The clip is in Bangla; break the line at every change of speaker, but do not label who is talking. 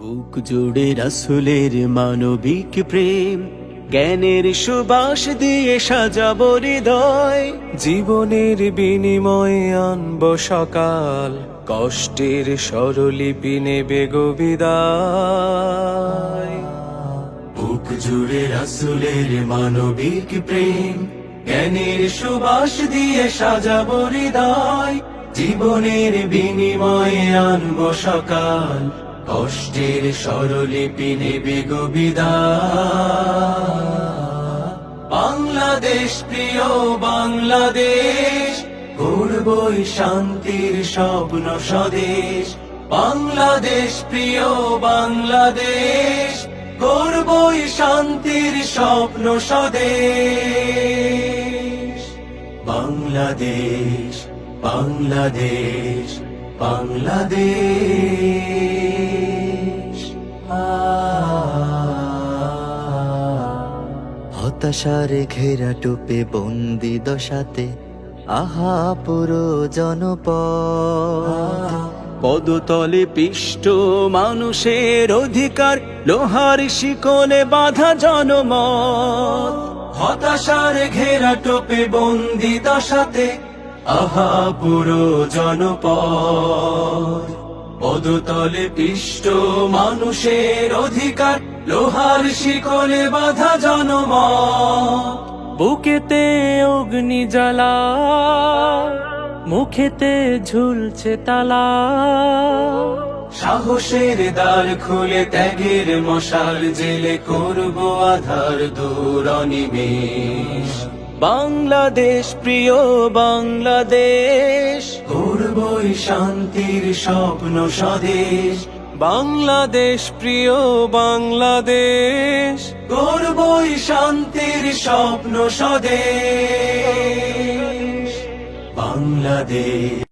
বুক জুড়ে রাসূলের মানবিক প্রেম, জ্ঞানের সুবাস দিয়ে সাজাবো হৃদয়।
জীবনের বিনিময়ে আনব সকাল, কষ্টের স্বরলিপি নেবে গো বিদায়।
বুক জুড়ে রাসূলের মানবিক প্রেম, জ্ঞানের সুবাস দিয়ে সাজাবো হৃদয়। জীবনের বিনিময়ে আনবো সকাল, কষ্টের স্বরলিপি নেবে গো বিদায়। বাংলাদেশ প্রিয় বাংলাদেশ, গড়বই শান্তির স্বপ্ন স্বদেশ। বাংলাদেশ প্রিয় বাংলাদেশ, গড়বই শান্তির স্বপ্ন স্বদেশ। বাংলাদেশ বাংলাদেশ বাংলাদেশ।
হতাশার ঘেরা টোপে বন্দি দশাতে আহা পুরো জনপদ।
পদতলে পিষ্ট মানুষের অধিকার, লোহার শিকলে বাঁধা জনমত। হতাশার ঘেরা টোপে বন্দি দশাতে আহা পুরো জনপদ। পদতলে পিষ্ট মানুষের অধিকার, লোহার শিকলে বাঁধা জনমত।
বুকেতে অগ্নি জ্বালা, মুখেতে ঝুলছে তালা।
সাহসের দ্বার খুলে ত্যাগের মশাল জেলে করব আধার দূর অনিমেষ। বাংলাদেশ প্রিয় বাংলাদেশ, করবই শান্তির স্বপ্ন স্বদেশ।
বাংলাদেশ প্রিয় বাংলাদেশ,
করবই শান্তির স্বপ্ন স্বদেশ। বাংলাদেশ।